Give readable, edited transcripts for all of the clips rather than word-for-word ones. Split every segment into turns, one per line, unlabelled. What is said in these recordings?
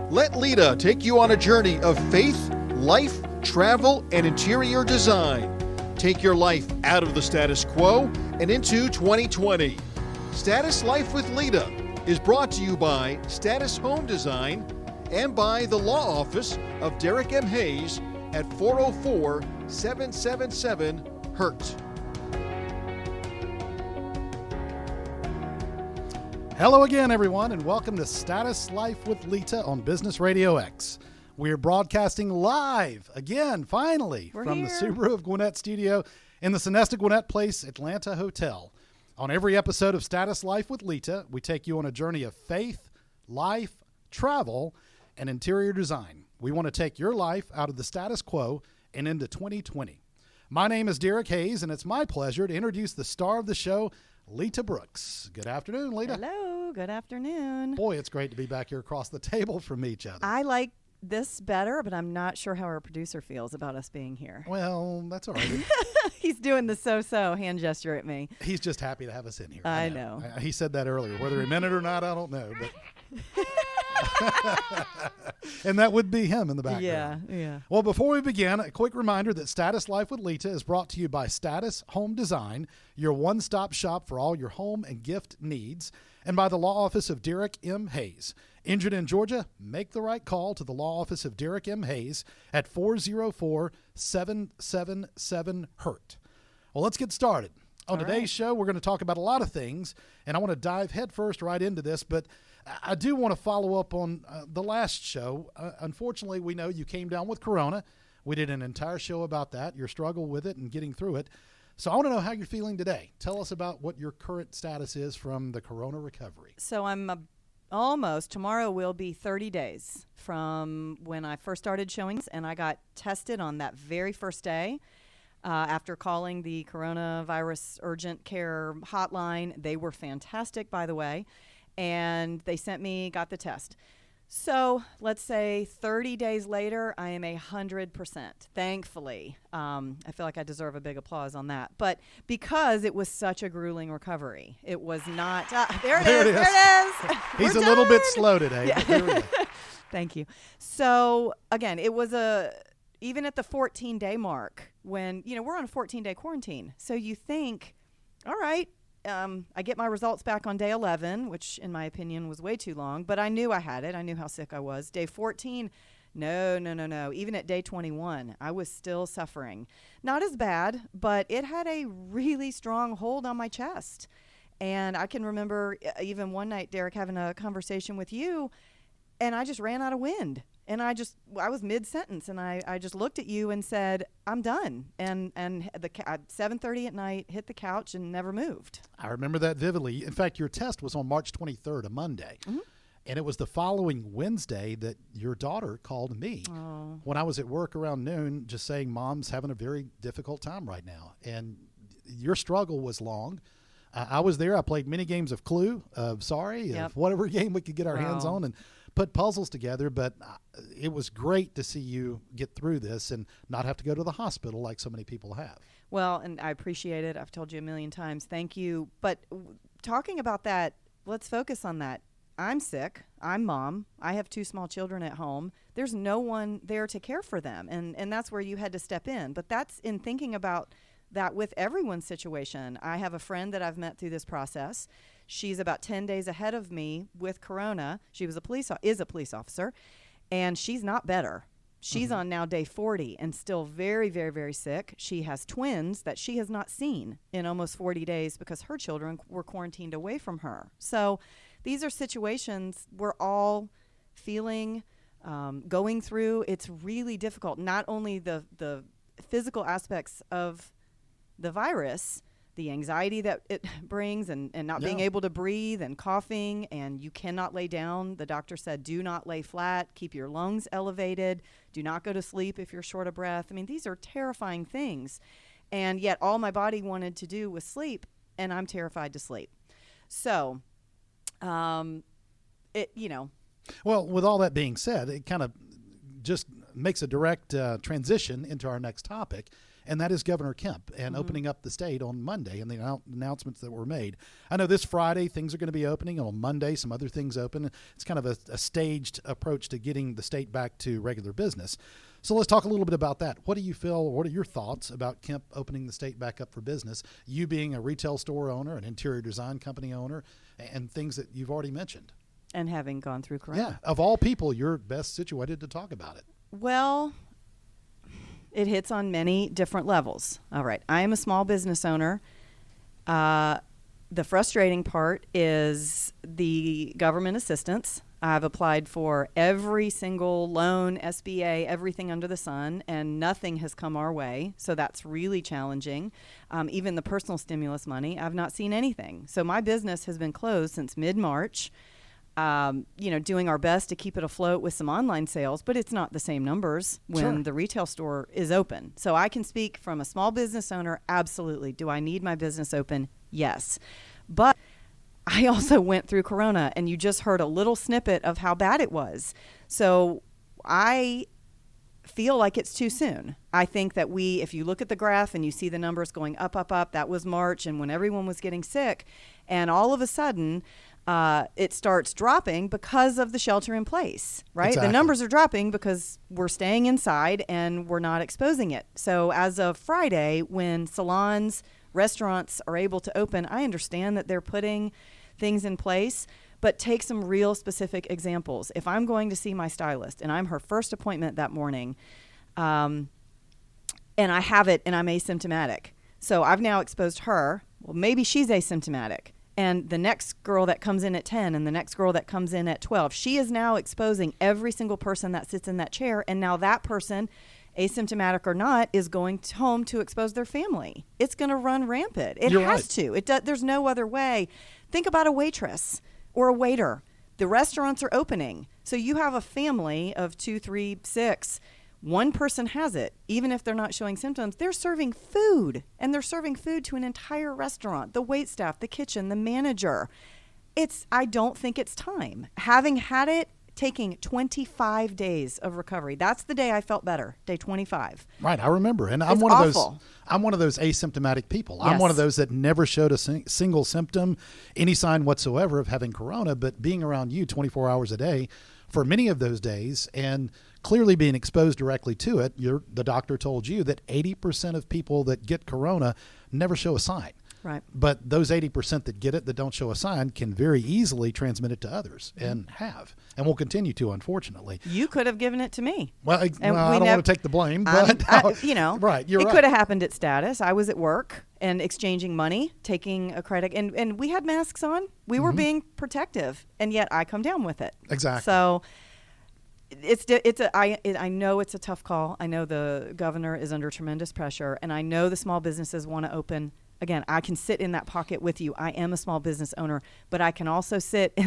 Let Leta take you on a journey of faith, life, travel, and interior design. Take your life out of the status quo and into 2020. Status Life with Leta is brought to you by Status Home Design and by the law office of Derek M. Hayes at 404-777-HURT.
Hello again, everyone, and welcome to Status Life with Leta on Business RadioX. We're broadcasting live again, finally, from the Subaru of Gwinnett studio in the Sonesta Gwinnett Place Atlanta Hotel. On every episode of Status Life with Leta, we take you on a journey of faith, life, travel, and interior design. We want to take your life out of the status quo and into 2020. My name is Derek Hayes, and it's my pleasure to introduce the star of the show, Leta Brooks. Good afternoon, Leta.
Hello, good afternoon.
Boy, it's great to be back here across the table from each other.
I like this better, but I'm not sure how our producer feels about us being here.
Well, that's all right.
He's doing the so-so hand gesture at me.
He's just happy to have us in here.
I know.
He said that earlier. Whether he meant it or not, I don't know. But and that would be him in the background.
Yeah.
Well, before we begin, a quick reminder that Status Life with Leta is brought to you by Status Home Design, your one-stop shop for all your home and gift needs, and by the law office of Derek M. Hayes. Injured in Georgia? Make the right call to the law office of Derek M. Hayes at 404-777-HURT. Well, let's get started. On today's show, we're going to talk about a lot of things, and I want to dive headfirst right into this, but I do want to follow up on the last show. Unfortunately, we know you came down with Corona. We did an entire show about that, your struggle with it and getting through it. So I want to know how you're feeling today. Tell us about what your current status is from the Corona recovery.
So I'm tomorrow will be 30 days from when I first started showings, and I got tested on that very first day. After calling the coronavirus urgent care hotline. They were fantastic, by the way, and they got the test. So let's say 30 days later, I am 100%, thankfully. I feel like I deserve a big applause on that. But because it was such a grueling recovery, it was not. There it is.
He's a little bit slow today.
Yeah.
There we go.
Thank you. So again, it was even at the 14-day mark when, we're on a 14-day quarantine. So you think, all right, I get my results back on day 11, which in my opinion was way too long, but I knew I had it. I knew how sick I was. Day 14, no. Even at day 21, I was still suffering. Not as bad, but it had a really strong hold on my chest. And I can remember even one night, Derek, having a conversation with you, and I just ran out of wind. And I was mid-sentence, and I just looked at you and said, I'm done. And at 7:30 at night, hit the couch and never moved.
I remember that vividly. In fact, your test was on March 23rd, a Monday. Mm-hmm. And it was the following Wednesday that your daughter called me when I was at work around noon, just saying, Mom's having a very difficult time right now. And your struggle was long. I was there. I played many games of Clue, of whatever game we could get our hands on, and put puzzles together, but it was great to see you get through this and not have to go to the hospital like so many people have.
Well, and I appreciate it. I've told you a million times. Thank you. But talking about that, let's focus on that. I'm sick. I'm mom. I have 2 small children at home. There's no one there to care for them. And that's where you had to step in. But that's in thinking about that with everyone's situation. I have a friend that I've met through this process. She's about 10 days ahead of me with Corona. She is a police officer, and she's not better. She's on now day 40 and still very, very, very sick. She has twins that she has not seen in almost 40 days because her children were quarantined away from her. So these are situations we're all feeling, going through. It's really difficult, not only the physical aspects of the virus, the anxiety that it brings and not being able to breathe and coughing, and you cannot lay down. The doctor said, do not lay flat, keep your lungs elevated, do not go to sleep if you're short of breath. I mean, these are terrifying things. And yet all my body wanted to do was sleep, and I'm terrified to sleep. So, Well,
with all that being said, it kind of just makes a direct transition into our next topic. and that is Governor Kemp and opening up the state on Monday and the announcements that were made. I know this Friday things are going to be opening, and on Monday some other things open. It's kind of a staged approach to getting the state back to regular business. So let's talk a little bit about that. What do you feel, what are your thoughts about Kemp opening the state back up for business? You being a retail store owner, an interior design company owner, and things that you've already mentioned.
And having gone through Corona.
Yeah, of all people, you're best situated to talk about it.
Well, it hits on many different levels. All right. I am a small business owner. The frustrating part is the government assistance. I've applied for every single loan, SBA, everything under the sun, and nothing has come our way. So that's really challenging. Even the personal stimulus money, I've not seen anything. So my business has been closed since mid-March. Doing our best to keep it afloat with some online sales, but it's not the same numbers when the retail store is open. So I can speak from a small business owner, absolutely. Do I need my business open? Yes. But I also went through Corona, and you just heard a little snippet of how bad it was. So I feel like it's too soon. I think that if you look at the graph and you see the numbers going up, that was March, and when everyone was getting sick, and all of a sudden, it starts dropping because of the shelter in place, right?
Exactly.
The numbers are dropping because we're staying inside and we're not exposing it. So as of Friday, when salons, restaurants are able to open, I understand that they're putting things in place, but take some real specific examples. If I'm going to see my stylist and I'm her first appointment that morning, and I have it and I'm asymptomatic, so I've now exposed her, well, maybe she's asymptomatic. And the next girl that comes in at 10 and the next girl that comes in at 12, she is now exposing every single person that sits in that chair. And now that person, asymptomatic or not, is going home to expose their family. It's going to run rampant. It has to. There's no other way. Think about a waitress or a waiter. The restaurants are opening. So you have a family of 2, 3, 6. One person has it, even if they're not showing symptoms. They're serving food, and they're serving food to an entire restaurant, the waitstaff, the kitchen, the manager. I don't think it's time. Having had it, taking 25 days of recovery. That's the day I felt better, day 25.
Right, I remember. And
I'm one
of those asymptomatic people.
Yes.
I'm one of those that never showed a single symptom, any sign whatsoever of having corona, but being around you 24 hours a day for many of those days and clearly being exposed directly to it, the doctor told you that 80% of people that get corona never show a sign.
Right.
But those 80% that get it that don't show a sign can very easily transmit it to others and will continue to, unfortunately.
You could have given it to me.
Well, I don't want to take the blame, but
right,
you're right.
It could have happened at Status. I was at work and exchanging money, taking a credit, and we had masks on. We were being protective, and yet I come down with it.
Exactly.
So I know it's a tough call. I know the governor is under tremendous pressure, and I know the small businesses want to open. Again, I can sit in that pocket with you. I am a small business owner, but I can also sit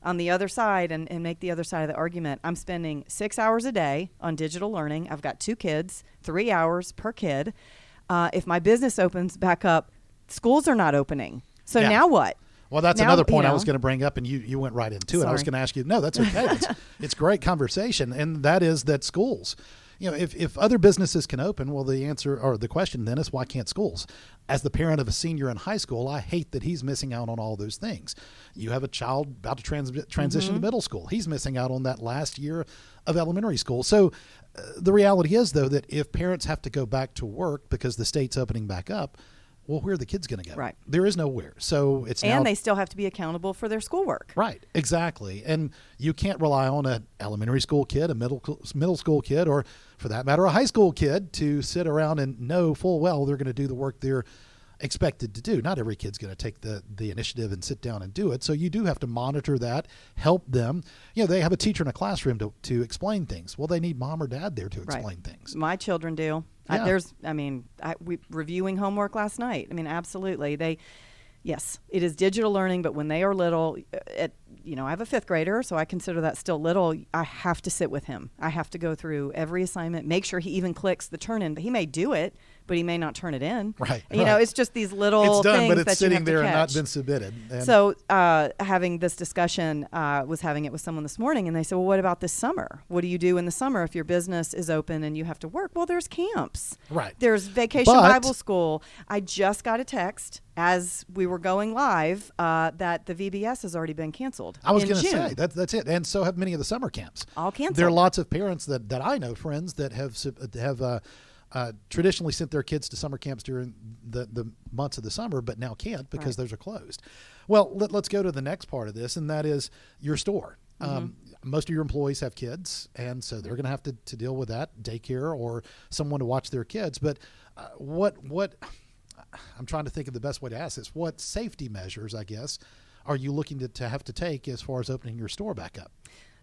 on the other side and make the other side of the argument. I'm spending 6 hours a day on digital learning. I've got 2 kids, 3 hours per kid. If my business opens back up, schools are not opening. So now what?
Well, that's another point I was going to bring up, and you went right into it. I was going to ask you, no, that's okay. It's great conversation, and that is that schools, if other businesses can open, well, the answer or the question then is why can't schools? As the parent of a senior in high school, I hate that he's missing out on all those things. You have a child about to transition to middle school. He's missing out on that last year of elementary school. So the reality is, though, that if parents have to go back to work because the state's opening back up, well, where are the kids going to go?
Right.
There is nowhere. So it's
and they still have to be accountable for their schoolwork.
Right. Exactly. And you can't rely on an elementary school kid, a middle school kid, or for that matter, a high school kid to sit around and know full well they're going to do the work they're expected to do. Not every kid's going to take the initiative and sit down and do it. So you do have to monitor that, help them. They have a teacher in a classroom to explain things. Well, they need mom or dad there to explain things.
My children do.
Yeah.
We reviewing homework last night. Absolutely. Yes, it is digital learning, but when they are little, I have a 5th grader, so I consider that still little. I have to sit with him. I have to go through every assignment, make sure he even clicks the turn in. He may do it, but he may not turn it in.
Right.
You know, it's just these little
it's done,
things
but it's
that
sitting
you have
there
to
and not
catch.
been submitted. And
So having this discussion, was having it with someone this morning, and they said, well, what about this summer? What do you do in the summer if your business is open and you have to work? Well, there's camps.
Right.
There's Vacation
But-
Bible School. I just got a text as we were going live that the VBS has already been canceled.
I was
going to
say that's it, and so have many of the summer camps.
All canceled.
There are lots of parents that I know, friends that have traditionally sent their kids to summer camps during the months of the summer, but now can't because those are closed. Well, let's go to the next part of this, and that is your store. Most of your employees have kids, and so they're going to have to deal with that, daycare or someone to watch their kids. But what I'm trying to think of the best way to ask this. What safety measures, I guess, are you looking to have to take as far as opening your store back up?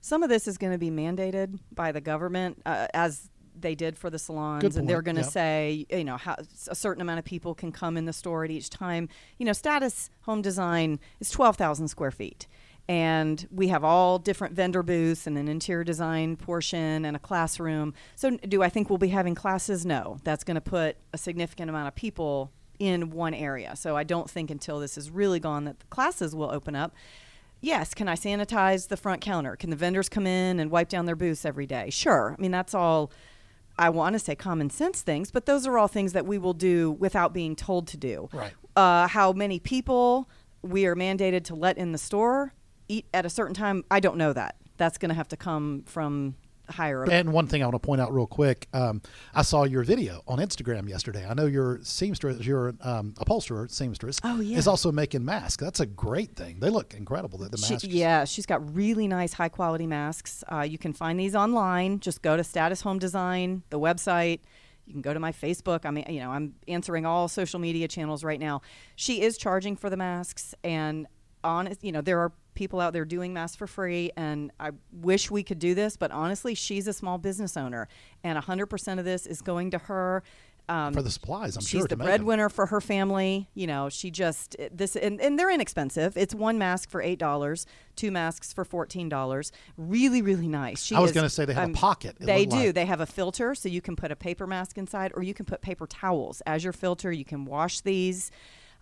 Some of this is going to be mandated by the government, as they did for the salons, and they're going to say, you know, how a certain amount of people can come in the store at each time. You know, Status Home Design is 12,000 square feet. And we have all different vendor booths and an interior design portion and a classroom. So do I think we'll be having classes? No. That's going to put a significant amount of people in one area. So I don't think until this is really gone that the classes will open up. Yes, can I sanitize the front counter? Can the vendors come in and wipe down their booths every day? Sure. I mean, that's all, I want to say common sense things, but those are all things that we will do without being told to do.
Right.
How many people we are mandated to let in the store eat at a certain time, I don't know that. That's going to have to come from higher up.
And one thing I want to point out real quick, I saw your video on Instagram yesterday. I know your seamstress, your upholsterer seamstress, is also making masks. That's a great thing. They look incredible. The masks.
She's got really nice, high quality masks. You can find these online. Just go to Status Home Design, the website. You can go to my Facebook. I mean, you know, I'm answering all social media channels right now. She is charging for the masks, and you know, there are people out there doing masks for free, and I wish we could do this, but honestly, she's a small business owner, and 100% of this is going to her.
For the supplies, I'm sure.
She's the breadwinner for her family. You know, she just and they're inexpensive. It's one mask for $8, two masks for $14. Really, really nice.
I was going to say they have a pocket.
They do. They have a filter, so you can put a paper mask inside, or you can put paper towels as your filter. You can wash these.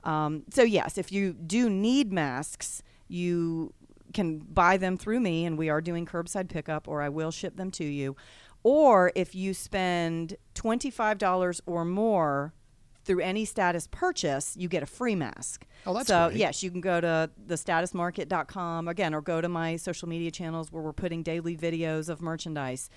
So yes, if you do need masks, you can buy them through me, and we are doing curbside pickup, or I will ship them to you. Or if you spend $25 or more through any Status purchase, you get a free mask.
Oh, that's
so
great.
yes, you can go to thestatusmarket.com again, or go to my social media channels where we're putting daily videos of merchandise.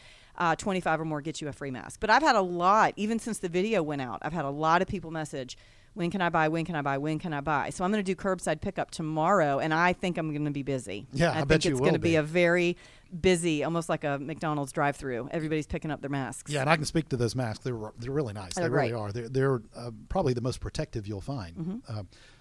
25 or more gets you a free mask. But I've had a lot, even since the video went out, I've had a lot of people message, when can I buy? When can I buy? When can I buy? So I'm going to do curbside pickup tomorrow, and I think I'm going to be busy.
Yeah, I bet you will.
It's going to be a very busy, almost like a McDonald's drive-through. Everybody's picking up their masks.
Yeah, and I can speak to those masks. They're really nice. They really are. They're probably the most protective you'll find.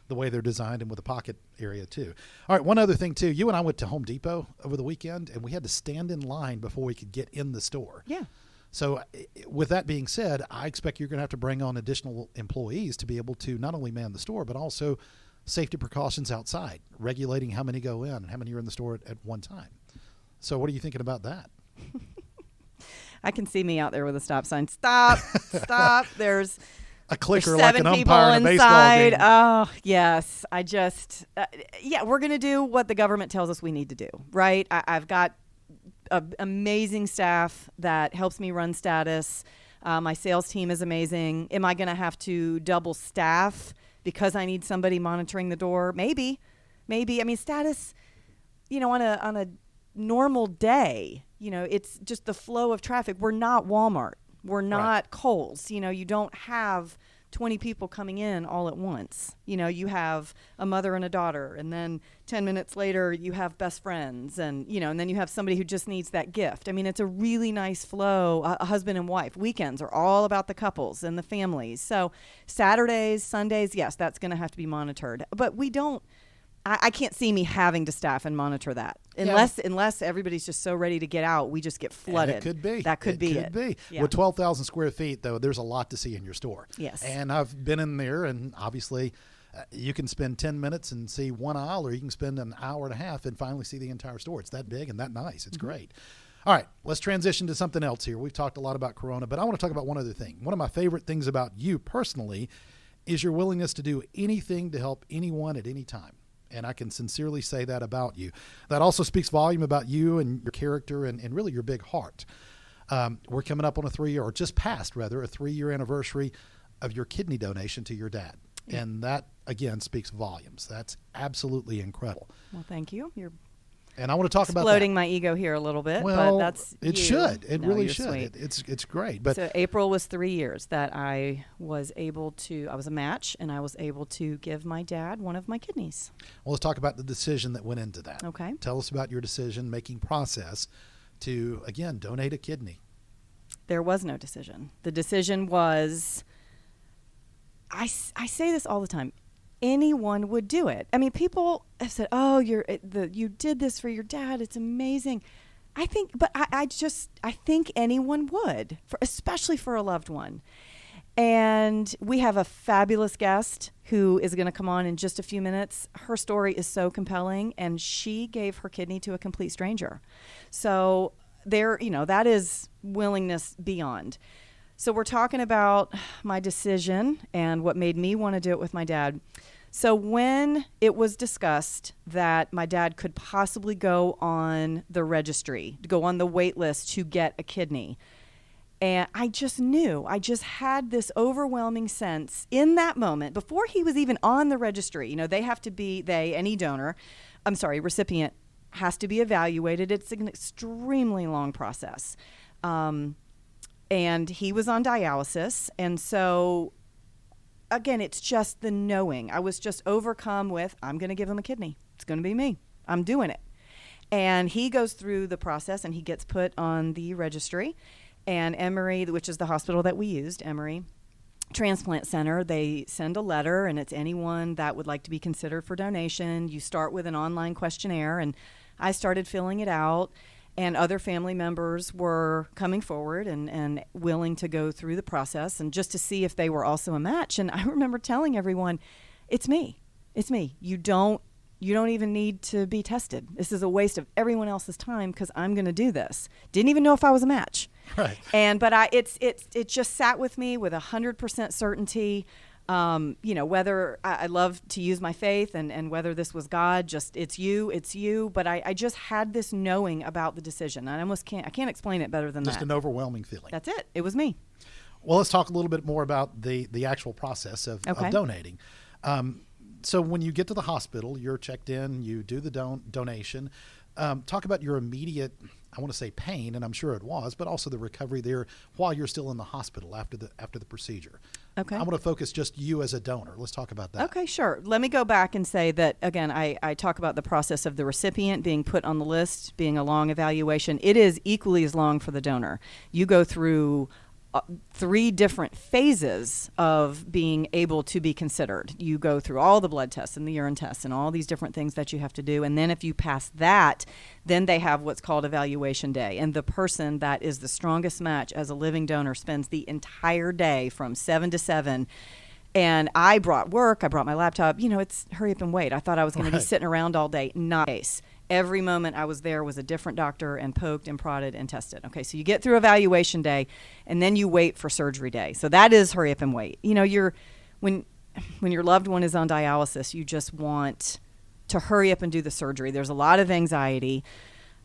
The way they're designed, and with a pocket area too. All right, one other thing too. You and I went to Home Depot over the weekend, and we had to stand in line before we could get in the store.
Yeah.
So with that being said, I expect you're going to have to bring on additional employees to be able to not only man the store, but also safety precautions outside, regulating how many go in and how many are in the store at one time. So what are you thinking about that?
I can see me out there with a stop sign. Stop, stop. There's
a clicker
like
an umpire in a baseball
inside.
game.
Oh, yes. I just, we're going to do what the government tells us we need to do, right? I've got amazing staff that helps me run Status. My sales team is amazing. Am I going to have to double staff because I need somebody monitoring the door? Maybe. I mean, Status, you know, on a normal day, you know, it's just the flow of traffic. We're not Walmart. We're not Kohl's. You know, you don't have 20 people coming in all at once. You know, you have a mother and a daughter, and then 10 minutes later you have best friends, and, you know, and then you have somebody who just needs that gift. I mean, it's a really nice flow, a husband and wife. Weekends are all about the couples and the families. So Saturdays, Sundays, yes, that's going to have to be monitored. But we don't, I can't see me having to staff and monitor that unless everybody's just so ready to get out. We just get flooded.
And it could be.
That could be it. Yeah.
With 12,000 square feet, though, there's a lot to see in your store.
Yes.
And I've been in there, and obviously you can spend 10 minutes and see one aisle, or you can spend an hour and a half and finally see the entire store. It's that big and that nice. It's great. All right, let's transition to something else here. We've talked a lot about Corona, but I want to talk about one other thing. One of my favorite things about you personally is your willingness to do anything to help anyone at any time. And I can sincerely say that about you. That also speaks volume about you and your character and really your big heart. We're coming up on a 3-year, or just past rather, a 3-year anniversary of your kidney donation to your dad. Yeah. And that, again, speaks volumes. That's absolutely incredible.
Well, thank you. You're
and I want to talk about that.
Exploding my ego here a little bit,
well,
but that's
it
you.
should. It
no,
really
you're
should.
Sweet.
It's great. But
so April was 3 years that I was able to. I was a match, and I was able to give my dad one of my kidneys.
Well, let's talk about the decision that went into that.
Okay.
Tell us about your decision-making process to, again, donate a kidney.
There was no decision. The decision was. I say this all the time. Anyone would do it. I mean, people have said, "Oh, you did this for your dad. It's amazing." I think, but I think anyone would, especially for a loved one. And we have a fabulous guest who is going to come on in just a few minutes. Her story is so compelling, and she gave her kidney to a complete stranger. So that is willingness beyond. So we're talking about my decision and what made me want to do it with my dad. So when it was discussed that my dad could possibly go on the registry, go on the wait list to get a kidney, and I just knew, I just had this overwhelming sense in that moment, before he was even on the registry. Recipient has to be evaluated. It's an extremely long process. And he was on dialysis. And so, again, it's just the knowing. I was just overcome with, I'm going to give him a kidney. It's going to be me. I'm doing it. And he goes through the process, and he gets put on the registry. And Emory, which is the hospital that we used, Emory Transplant Center, they send a letter, and it's anyone that would like to be considered for donation. You start with an online questionnaire, and I started filling it out. And other family members were coming forward and willing to go through the process, and just to see if they were also a match. And I remember telling everyone, it's me. It's me. You don't even need to be tested. This is a waste of everyone else's time because I'm going to do this. Didn't even know if I was a match.
Right.
But it just sat with me with 100% certainty. Whether I love to use my faith and whether this was God, just it's you. But I just had this knowing about the decision. I can't explain it better than that.
Just an overwhelming feeling.
That's it. It was me.
Well, let's talk a little bit more about the actual process of donating. So when you get to the hospital, you're checked in, you do the donation. Talk about your immediate, I want to say pain, and I'm sure it was, but also the recovery there while you're still in the hospital after the procedure.
Okay.
I want to focus just you as a donor. Let's talk about that.
Okay, sure. Let me go back and say that, again, I talk about the process of the recipient being put on the list, being a long evaluation. It is equally as long for the donor. You go through 3 different phases of being able to be considered. You go through all the blood tests and the urine tests and all these different things that you have to do. And then if you pass that, then they have what's called evaluation day. And the person that is the strongest match as a living donor spends the entire day from 7 to 7. And I brought my laptop. It's hurry up and wait. I thought I was going to be sitting around all day. Not the case. Every moment I was there was a different doctor and poked and prodded and tested. Okay, so you get through evaluation day, and then you wait for surgery day. So that is hurry up and wait. When your loved one is on dialysis, you just want to hurry up and do the surgery. There's a lot of anxiety.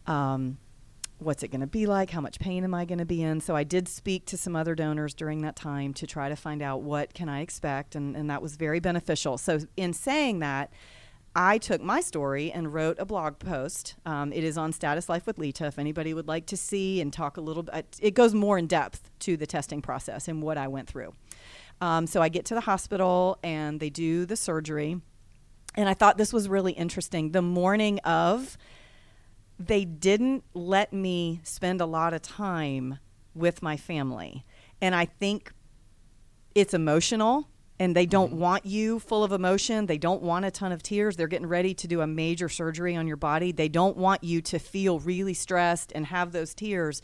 What's it going to be like? How much pain am I going to be in? So I did speak to some other donors during that time to try to find out what can I expect, and that was very beneficial. So in saying that, I took my story and wrote a blog post. It is on Status Life with Leta. If anybody would like to see and talk a little bit, it goes more in depth to the testing process and what I went through. So I get to the hospital and they do the surgery. And I thought this was really interesting. The morning of, they didn't let me spend a lot of time with my family. And I think it's emotional. And they don't want you full of emotion. They don't want a ton of tears. They're getting ready to do a major surgery on your body. They don't want you to feel really stressed and have those tears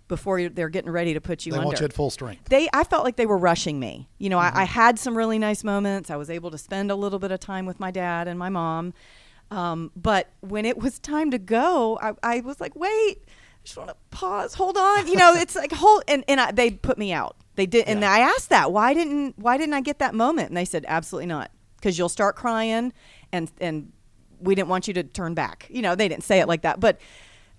before they're getting ready to put you under.
They want you at full strength.
I felt like they were rushing me. I had some really nice moments. I was able to spend a little bit of time with my dad and my mom. But when it was time to go, I was like, wait, just want to pause, hold on. It's like they put me out. They did. And I asked that, why didn't I get that moment? And they said, absolutely not. Because you'll start crying and we didn't want you to turn back. They didn't say it like that, but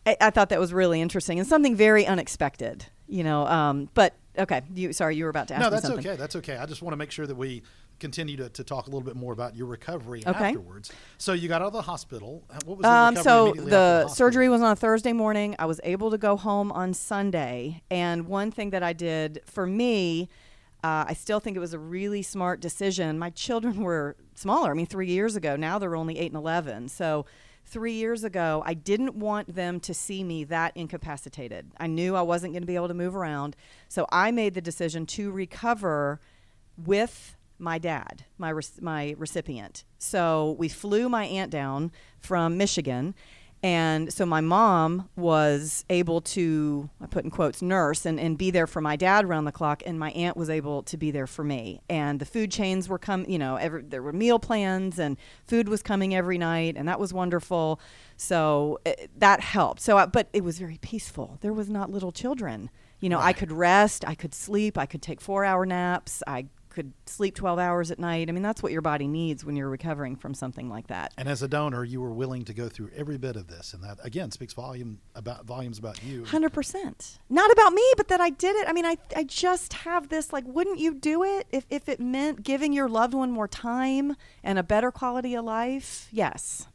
I thought that was really interesting and something very unexpected, but okay. You were about to ask me something.
No, that's okay. I just want to make sure that we continue to talk a little bit more about your recovery afterwards. So you got out of the hospital. What was the recovery
so
immediately after the
surgery was on a Thursday morning. I was able to go home on Sunday. And one thing that I did for me, I still think it was a really smart decision. My children were smaller. 3 years ago. Now they're only 8 and 11. So 3 years ago, I didn't want them to see me that incapacitated. I knew I wasn't going to be able to move around. So I made the decision to recover with my dad, my recipient. So we flew my aunt down from Michigan. And so my mom was able to, I put in quotes, nurse and be there for my dad around the clock. And my aunt was able to be there for me. And the food chains were there were meal plans and food was coming every night. And that was wonderful. So that helped. But it was very peaceful. There was not little children. Right. I could rest, I could sleep, I could take 4-hour naps. I could sleep 12 hours at night. That's what your body needs when you're recovering from something like that.
And as a donor, you were willing to go through every bit of this. And that, again, speaks volumes about you.
100%. Not about me, but that I did it. I just have this, wouldn't you do it if it meant giving your loved one more time and a better quality of life? Yes.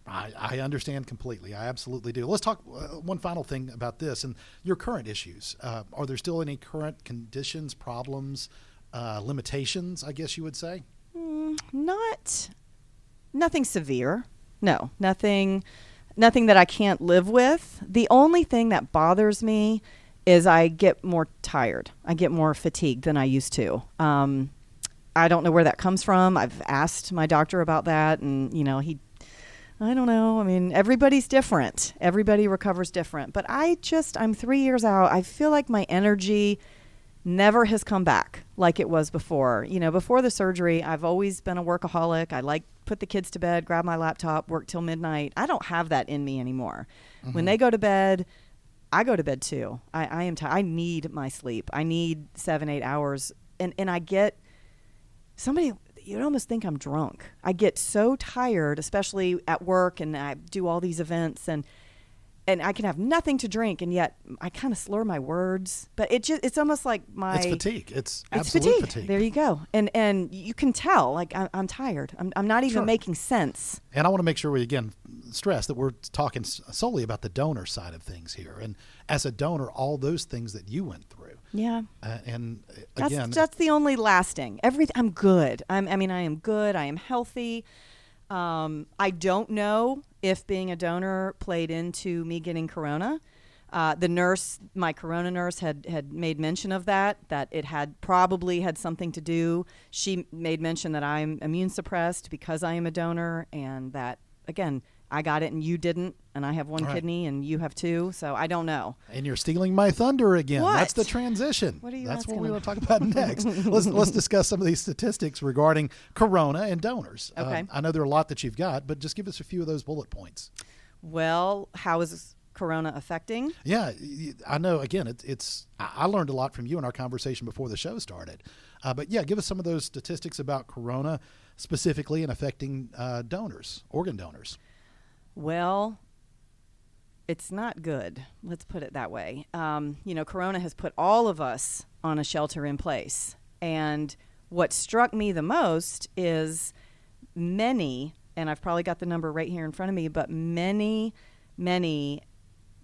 I understand completely. I absolutely do. Let's talk one final thing about this and your current issues. Are there still any current conditions, problems, limitations, I guess you would say?
Nothing severe. No, nothing that I can't live with. The only thing that bothers me is I get more tired. I get more fatigued than I used to. I don't know where that comes from. I've asked my doctor about that, and I don't know. Everybody's different. Everybody recovers different. But I'm 3 years out. I feel like my energy never has come back like it was before. Before the surgery, I've always been a workaholic. I put the kids to bed, grab my laptop, work till midnight. I don't have that in me anymore. Mm-hmm. When they go to bed, I go to bed too. I am tired. I need my sleep. I need 7-8 hours. And I get somebody, you'd almost think I'm drunk. I get so tired, especially at work, and I do all these events and I can have nothing to drink, and yet I kind of slur my words. But it's almost like
it's fatigue. It's absolute fatigue.
There you go. And you can tell, I'm tired. I'm not even making sense.
And I want to make sure we, again, stress that we're talking solely about the donor side of things here. And as a donor, all those things that you went through.
Yeah.
And again,
that's the only lasting. I'm good. I am good. I am healthy. I don't know if being a donor played into me getting corona. My corona nurse had made mention of that it had probably had something to do. She made mention that I'm immune suppressed because I am a donor, and that, again, I got it and you didn't, and I have one kidney and you have two, so I don't know.
And you're stealing my thunder again.
What?
That's the transition.
What are you
That's
asking
what we want to talk about next. Let's discuss some of these statistics regarding corona and donors.
Okay.
I know there are a lot that you've got, but just give us a few of those bullet points.
Well, how is corona affecting?
Yeah, I know. Again, I learned a lot from you in our conversation before the show started. But yeah, give us some of those statistics about corona specifically and affecting donors, organ donors.
Well, it's not good. Let's put it that way. Corona has put all of us on a shelter in place. And what struck me the most is many, and I've probably got the number right here in front of me, but many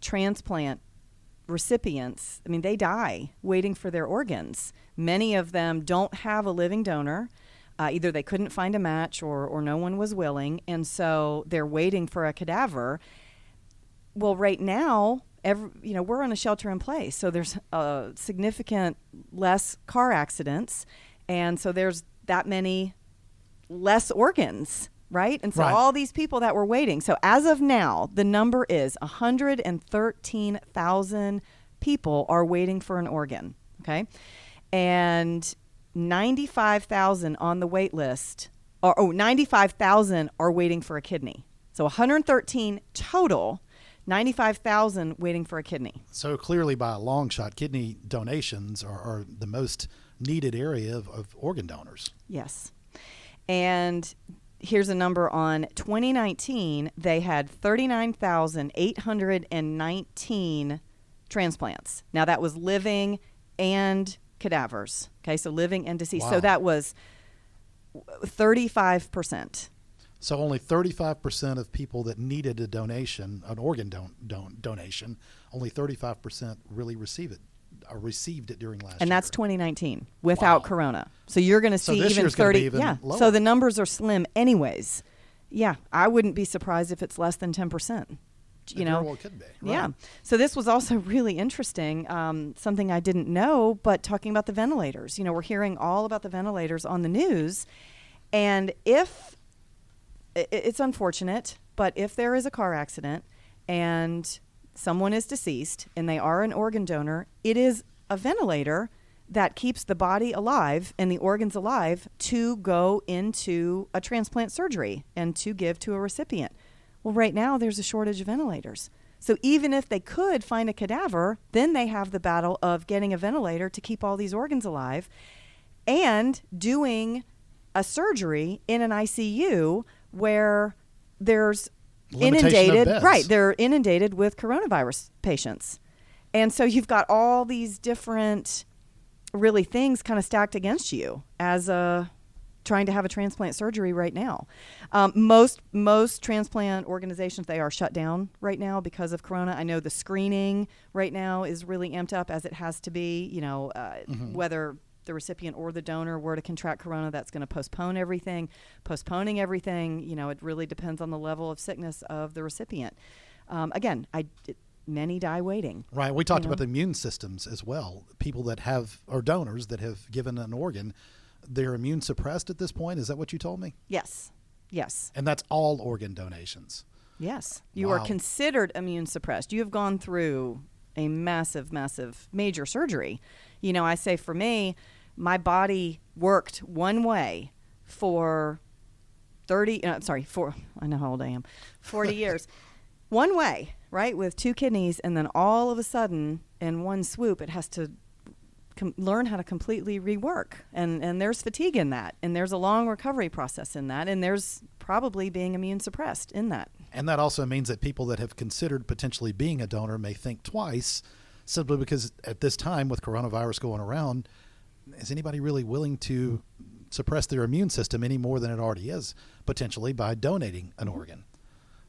transplant recipients, they die waiting for their organs. Many of them don't have a living donor. Either they couldn't find a match or no one was willing, and so they're waiting for a cadaver. Well, right now, we're on a shelter in place, so there's significant less car accidents, and so there's that many less organs, right? And so all these people that were waiting. So as of now, the number is 113,000 people are waiting for an organ, okay? And 95,000 on the wait list, 95,000 are waiting for a kidney. So 113 total, 95,000 waiting for a kidney.
So clearly, by a long shot, kidney donations are the most needed area of organ donors.
Yes. And here's a number on 2019, they had 39,819 transplants. Now, that was living and cadavers. Okay, so living and deceased.
Wow.
So that was 35%.
So only 35% of people that needed a donation, an organ donation, only 35% really received it during last year.
And that's 2019 without Corona. So you're going to see
this
even
year's gonna
30.
be even
yeah.
lower.
So the numbers are slim anyways. Yeah. I wouldn't be surprised if it's less than 10%. You know,
well, it could be. Right.
Yeah. So this was also really interesting. Something I didn't know, but talking about the ventilators. You know, we're hearing all about the ventilators on the news. And if it's unfortunate, but if there is a car accident and someone is deceased and they are an organ donor, it is a ventilator that keeps the body alive and the organs alive to go into a transplant surgery and to give to a recipient. Well, right now there's a shortage of ventilators. So even if they could find a cadaver, then they have the battle of getting a ventilator to keep all these organs alive and doing a surgery in an ICU where there's inundated, right, they're inundated with coronavirus patients. And so you've got all these different really things kind of stacked against you as trying to have a transplant surgery right now. Most transplant organizations, they are shut down right now because of Corona. I know the screening right now is really amped up as it has to be, you know, whether the recipient or the donor were to contract Corona, that's going to postponing everything, you know, it really depends on the level of sickness of the recipient. Again, many die waiting.
Right. We talked about the immune systems as well. People that have, or donors that have given an organ, they're immune suppressed at this point. Is that what you told me?
Yes. Yes.
And that's all organ donations.
Yes. You are considered immune suppressed. You have gone through a massive, major surgery. You know, I say for me, my body worked one way for I know how old I am, 40 years. One way, right, with two kidneys, and then all of a sudden, in one swoop, it has to learn how to completely rework. And there's fatigue in that, and there's a long recovery process in that, and there's probably being immune suppressed in that.
And that also means that people that have considered potentially being a donor may think twice, simply because at this time with coronavirus going around, is anybody really willing to suppress their immune system any more than it already is, potentially by donating an organ?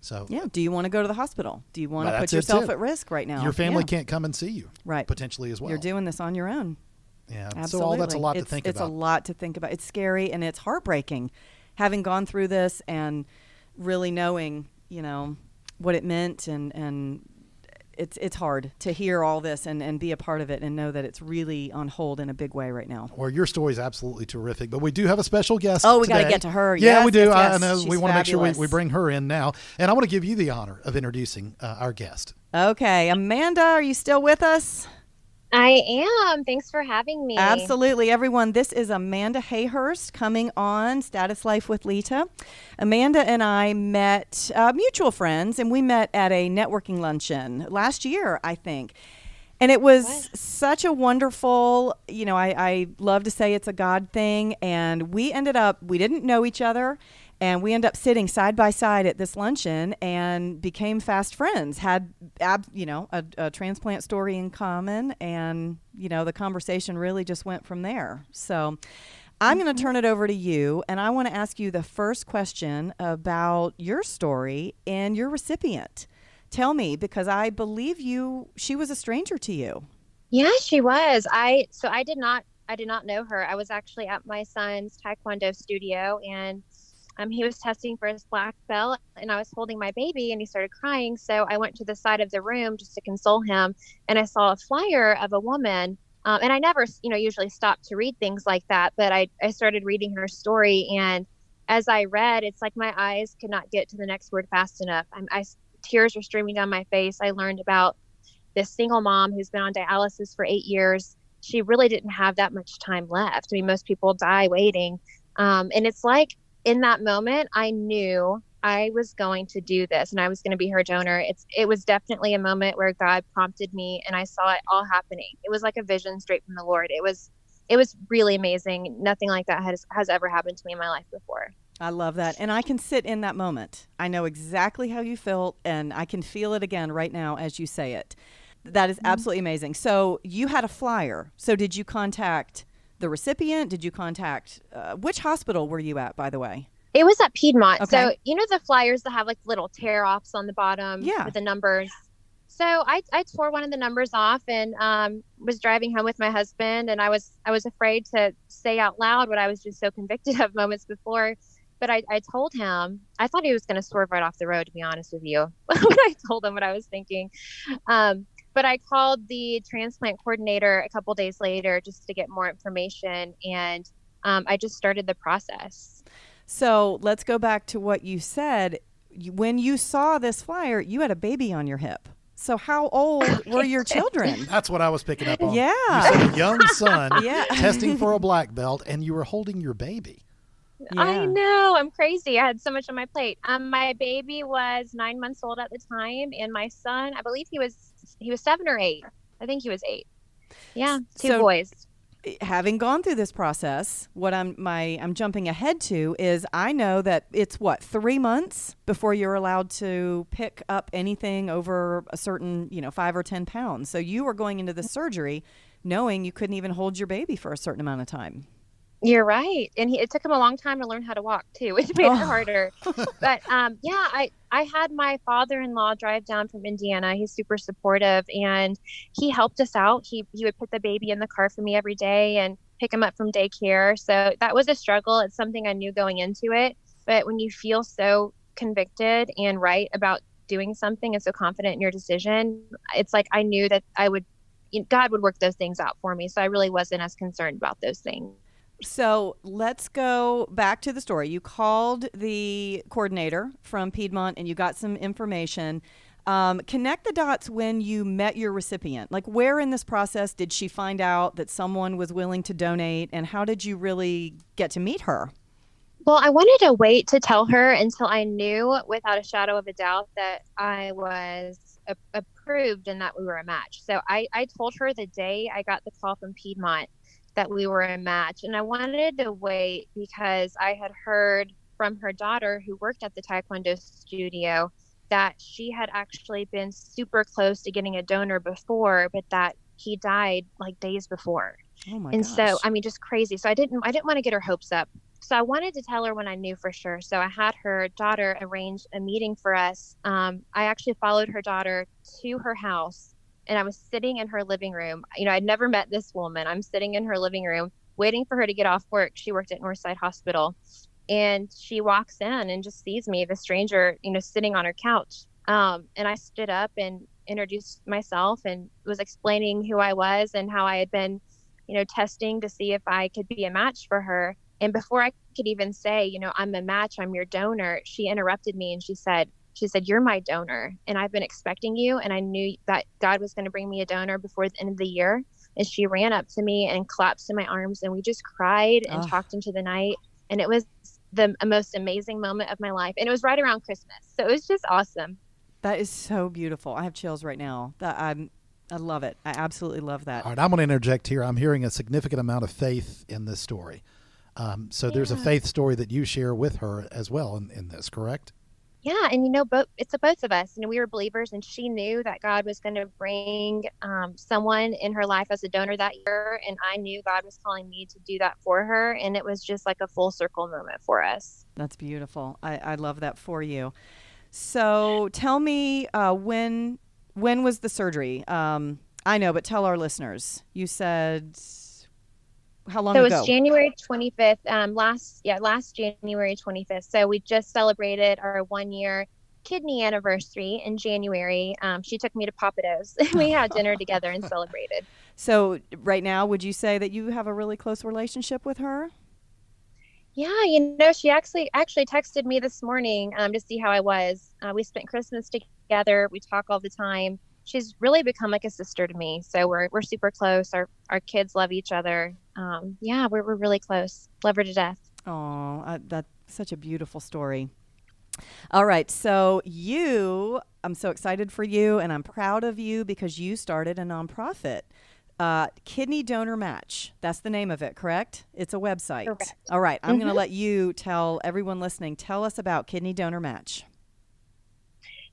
So
yeah, do you want to go to the hospital? Do you want to put yourself at risk right now?
Your family can't come and see you,
right?
Potentially as well.
You're doing this on your own.
Yeah,
absolutely.
So all that's a lot to think about.
It's a lot to think about. It's scary and it's heartbreaking, having gone through this and really knowing, you know, what it meant, and it's hard to hear all this and be a part of it and know that it's really on hold in a big way right now.
Well, your story is absolutely terrific, but we do have a special guest
we
today.
got to get to her.
Yeah,
yes,
we do.
Yes,
I know.
She's
we want to make sure we bring her in now. And I want to give you the honor of introducing our guest.
Okay. Amanda, are you still with us?
I am. Thanks for having me.
Absolutely. Everyone, this is Amanda Hayhurst coming on Status Life with Leta. Amanda and I met mutual friends, and we met at a networking luncheon last year, I think. And it was such a wonderful, you know, I love to say it's a God thing. And we didn't know each other. And we ended up sitting side by side at this luncheon and became fast friends, had, a transplant story in common. And, you know, the conversation really just went from there. So I'm going to turn it over to you. And I want to ask you the first question about your story and your recipient. Tell me, because I believe she was a stranger to you.
Yeah, she was. I did not know her. I was actually at my son's Taekwondo studio, and he was testing for his black belt, and I was holding my baby, and he started crying. So I went to the side of the room just to console him, and I saw a flyer of a woman. And I never, usually stop to read things like that, but I started reading her story, and as I read, it's like my eyes could not get to the next word fast enough. Tears were streaming down my face. I learned about this single mom who's been on dialysis for 8 years. She really didn't have that much time left. I mean, most people die waiting. And it's like, in that moment, I knew I was going to do this and I was going to be her donor. It was definitely a moment where God prompted me and I saw it all happening. It was like a vision straight from the Lord. It was really amazing. Nothing like that has ever happened to me in my life before.
I love that. And I can sit in that moment. I know exactly how you felt, and I can feel it again right now as you say it. That is absolutely amazing. So you had a flyer. So did you contact the recipient? Did you contact, which hospital were you at, by the way?
It was at Piedmont.
Okay.
So, you know, the flyers that have like little tear offs on the bottom with the numbers. So I tore one of the numbers off and was driving home with my husband. And I was afraid to say out loud what I was just so convicted of moments before. But I told him, I thought he was going to swerve right off the road, to be honest with you, when I told him what I was thinking. But I called the transplant coordinator a couple days later just to get more information. And I just started the process.
So let's go back to what you said. When you saw this flyer, you had a baby on your hip. So how old were your children?
That's what I was picking up on.
Yeah.
You said a young son testing for a black belt, and you were holding your baby.
Yeah.
I know. I'm crazy. I had so much on my plate. My baby was 9 months old at the time, and my son, I believe he was 7 or 8. I think he was 8. Yeah, two boys.
Having gone through this process, what I'm jumping ahead to is I know that it's 3 months before you're allowed to pick up anything over a certain 5 or 10 pounds. So you were going into the surgery knowing you couldn't even hold your baby for a certain amount of time.
You're right. And it took him a long time to learn how to walk too, which made it harder. But I had my father-in-law drive down from Indiana. He's super supportive and he helped us out. He would put the baby in the car for me every day and pick him up from daycare. So that was a struggle. It's something I knew going into it. But when you feel so convicted and right about doing something and so confident in your decision, it's like I knew that God would work those things out for me. So I really wasn't as concerned about those things.
So let's go back to the story. You called the coordinator from Piedmont and you got some information. Connect the dots when you met your recipient. Like, where in this process did she find out that someone was willing to donate, and how did you really get to meet her?
Well, I wanted to wait to tell her until I knew without a shadow of a doubt that I was approved and that we were a match. So I told her the day I got the call from Piedmont that we were a match. And I wanted to wait because I had heard from her daughter who worked at the Taekwondo studio that she had actually been super close to getting a donor before, but that he died like days before.
Oh my
and
gosh.
So, I mean, just crazy. So I didn't want to get her hopes up. So I wanted to tell her when I knew for sure. So I had her daughter arrange a meeting for us. I actually followed her daughter to her house. And I was sitting in her living room. I'd never met this woman. I'm sitting in her living room waiting for her to get off work. She worked at Northside Hospital. And she walks in and just sees me, the stranger, sitting on her couch. And I stood up and introduced myself and was explaining who I was and how I had been, testing to see if I could be a match for her. And before I could even say, I'm a match, I'm your donor, she interrupted me and she said, "You're my donor, and I've been expecting you, and I knew that God was going to bring me a donor before the end of the year." And she ran up to me and collapsed in my arms, and we just cried and talked into the night. And it was the most amazing moment of my life. And it was right around Christmas. So it was just awesome.
That is so beautiful. I have chills right now. I love it. I absolutely love that.
All right, I'm going to interject here. I'm hearing a significant amount of faith in this story. There's a faith story that you share with her as well in this, correct?
Yeah. And, it's both of us. We were believers, and she knew that God was going to bring someone in her life as a donor that year. And I knew God was calling me to do that for her. And it was just like a full circle moment for us.
That's beautiful. I love that for you. So tell me, when was the surgery? I know, but tell our listeners. You said how long ago?
So it was January 25th, last January 25th. So we just celebrated our 1-year kidney anniversary in January. She took me to Papados. We had dinner together and celebrated.
So right now, would you say that you have a really close relationship with her?
Yeah, she actually texted me this morning to see how I was. We spent Christmas together. We talk all the time. She's really become like a sister to me. So we're super close. Our kids love each other. We're really close. Love her to death.
Oh, that's such a beautiful story. All right. So I'm so excited for you, and I'm proud of you because you started a nonprofit. Kidney Donor Match. That's the name of it, correct? It's a website.
Correct.
All right. I'm going to let you tell everyone listening, tell us about Kidney Donor Match.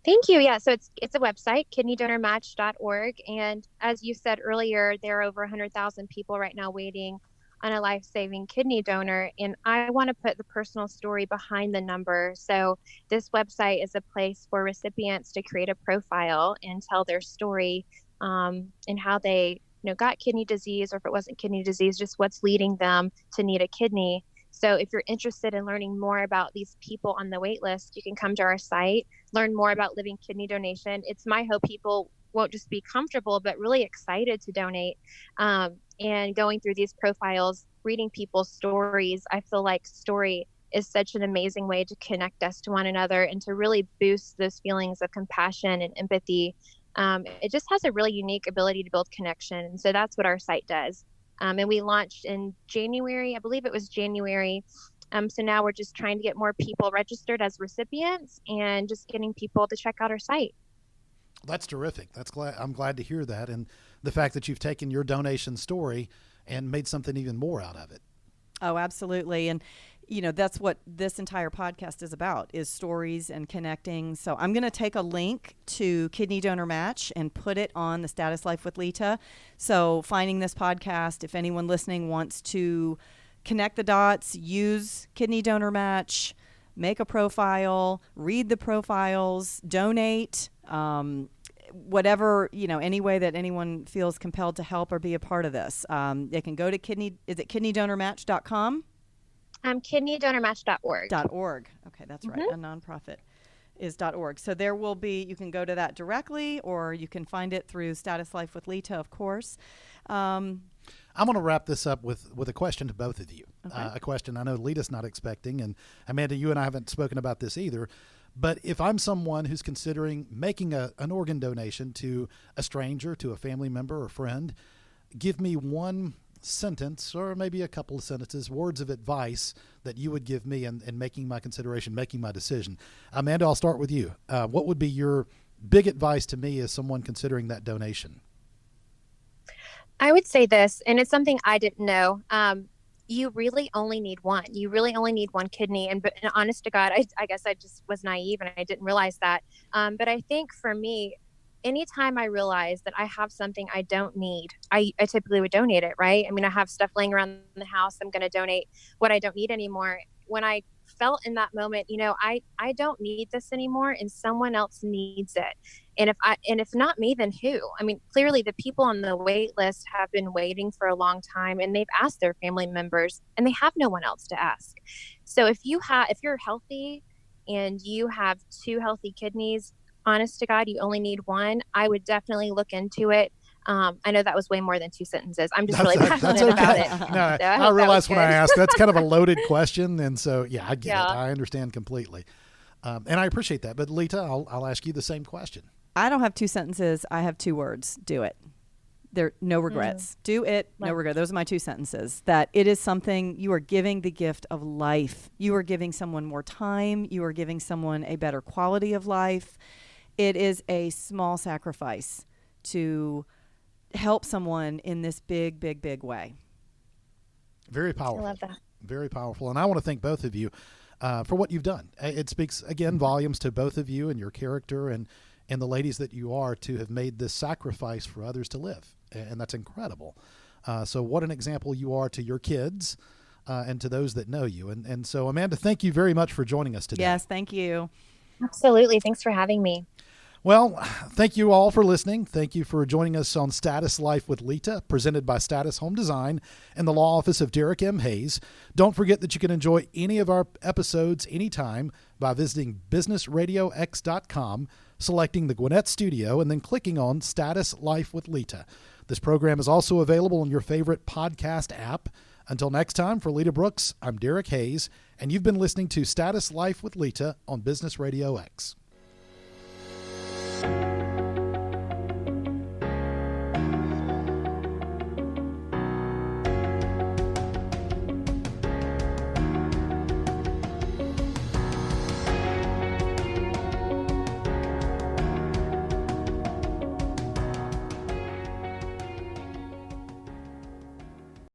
Thank you. Yeah, so it's a website, kidneydonormatch.org. And as you said earlier, there are over 100,000 people right now waiting on a life-saving kidney donor. And I want to put the personal story behind the number. So this website is a place for recipients to create a profile and tell their story and how they got kidney disease, or if it wasn't kidney disease, just what's leading them to need a kidney. So if you're interested in learning more about these people on the wait list, you can come to our site, learn more about living kidney donation. It's my hope people won't just be comfortable, but really excited to donate. And going through these profiles, reading people's stories, I feel like story is such an amazing way to connect us to one another and to really boost those feelings of compassion and empathy. It just has a really unique ability to build connection. And so that's what our site does. And we launched in January, I believe it was January. So now we're just trying to get more people registered as recipients and just getting people to check out our site.
That's terrific. I'm glad to hear that. And the fact that you've taken your donation story and made something even more out of it.
Oh, absolutely. And that's what this entire podcast is about, is stories and connecting. So I'm going to take a link to Kidney Donor Match and put it on the Status Life with Leta. So finding this podcast, if anyone listening wants to connect the dots, use Kidney Donor Match, make a profile, read the profiles, donate, whatever, any way that anyone feels compelled to help or be a part of this. They can go to kidneydonormatch.com?
Kidneydonormatch.org.
.org. Okay, that's right. A nonprofit is .org. So there will be, you can go to that directly, or you can find it through Status Life with Leta, of course.
I'm going to wrap this up with a question to both of you.
Okay.
A question I know Leta's not expecting, and Amanda, you and I haven't spoken about this either. But if I'm someone who's considering making an organ donation to a stranger, to a family member or friend, give me one sentence, or maybe a couple of sentences, words of advice that you would give me in making my consideration, making my decision. Amanda, I'll start with you. What would be your big advice to me as someone considering that donation?
I would say this, and it's something I didn't know. You really only need one. You really only need one kidney. And honest to God, I guess I just was naive and I didn't realize that. But I think for me, anytime I realize that I have something I don't need, I typically would donate it, right? I mean, I have stuff laying around the house. I'm going to donate what I don't need anymore. When I felt in that moment, I don't need this anymore and someone else needs it. And if not me, then who? I mean, clearly the people on the wait list have been waiting for a long time and they've asked their family members and they have no one else to ask. So if you're healthy and you have 2 healthy kidneys, honest to God, you only need one, I would definitely look into it. I know that was way more than 2 sentences. I'm just really passionate about it.
No,
So
I realized when I asked, that's kind of a loaded question. And so, I get it. I understand completely. And I appreciate that. But Leta, I'll ask you the same question.
I don't have 2 sentences. I have 2 words. Do it. There, no regrets. Do it. No regret. Those are my 2 sentences. That it is something, you are giving the gift of life. You are giving someone more time. You are giving someone a better quality of life. It is a small sacrifice to help someone in this big, big, big way.
Very powerful.
I love that.
Very powerful. And I want to thank both of you for what you've done. It speaks, again, volumes to both of you and your character and the ladies that you are to have made this sacrifice for others to live. And that's incredible. So what an example you are to your kids and to those that know you. And so, Amanda, thank you very much for joining us today.
Yes, thank you.
Absolutely. Thanks for having me.
Well, thank you all for listening. Thank you for joining us on Status Life with Leta, presented by Status Home Design and the law office of Derek M. Hayes. Don't forget that you can enjoy any of our episodes anytime by visiting businessradiox.com, selecting the Gwinnett Studio, and then clicking on Status Life with Leta. This program is also available on your favorite podcast app. Until next time, for Leta Brooks, I'm Derek Hayes, and you've been listening to Status Life with Leta on Business Radio X.